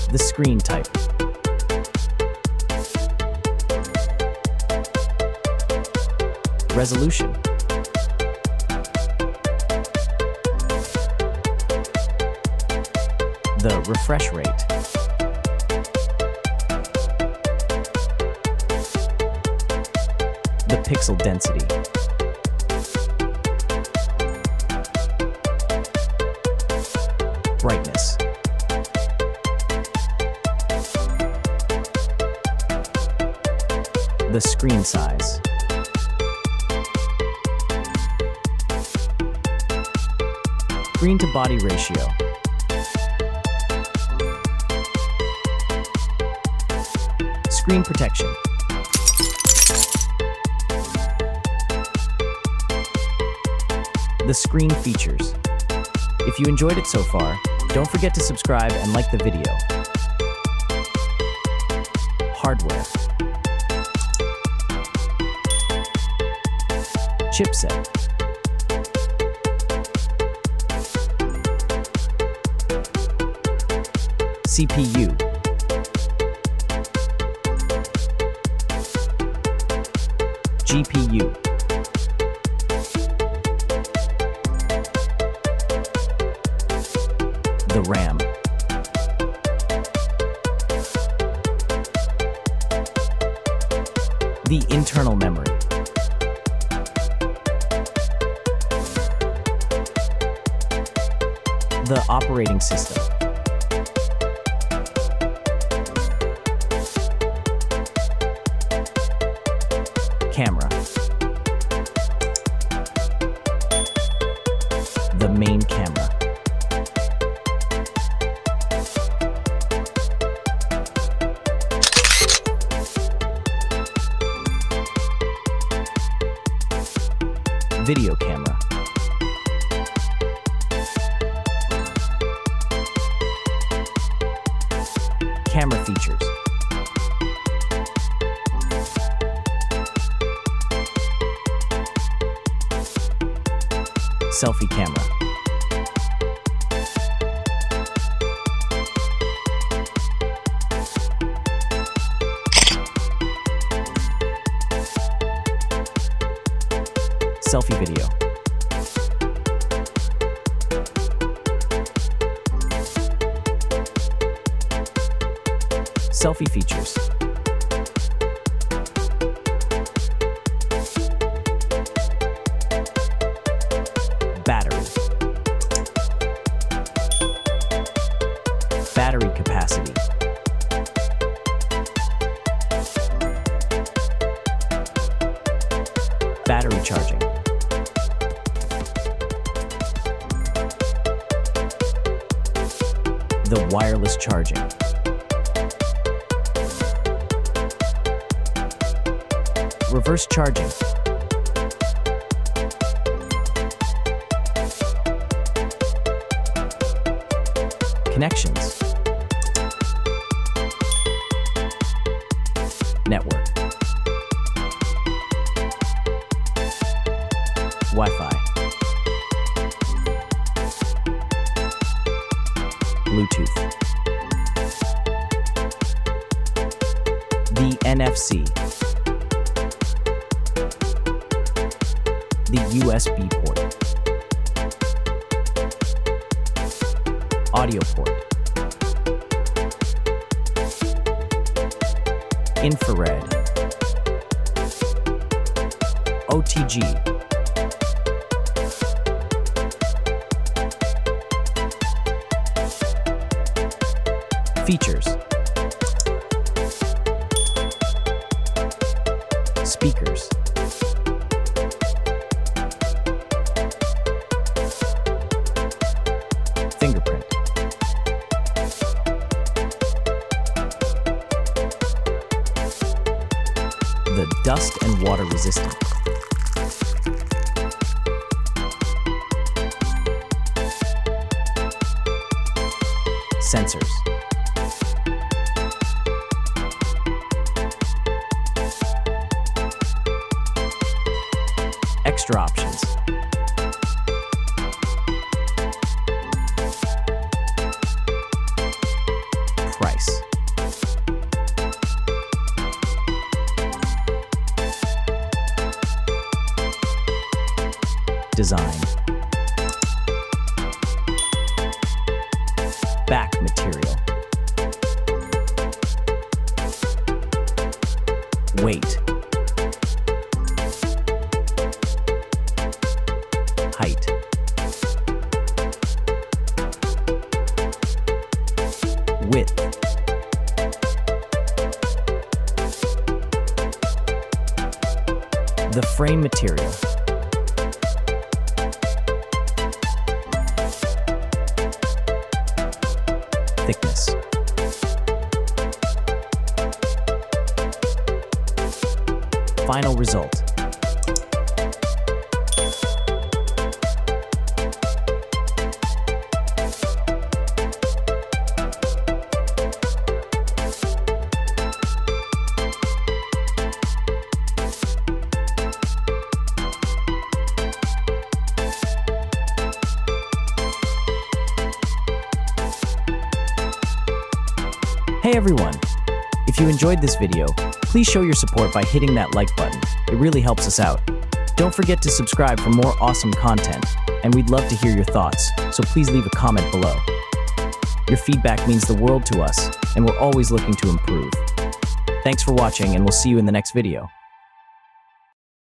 The screen type. Resolution. The refresh rate. The pixel density. Brightness. The screen size. Screen to body ratio. Screen protection. The screen features. If you enjoyed it so far, don't forget to subscribe and like the video. Hardware. Chipset. CPU. GPU. The RAM. The internal memory. The operating system. Camera. The main camera. Video camera. Camera features. Selfie camera. Selfie video. Selfie features. Battery. Battery capacity. Battery charging. The wireless charging. Reverse charging. Connections. Network. Wi-Fi. Bluetooth. The NFC. The USB port. Audio port. Infrared. OTG. Features. Speakers. Fingerprint. The dust and water resistant. Sensors. Extra options. Price. design. Back material. Weight. Height. Width. The frame material. Thickness. Final result. Hey everyone! If you enjoyed this video, please show your support by hitting that like button. It really helps us out. Don't forget to subscribe for more awesome content, and we'd love to hear your thoughts, so please leave a comment below. Your feedback means the world to us, and we're always looking to improve. Thanks for watching, and we'll see you in the next video.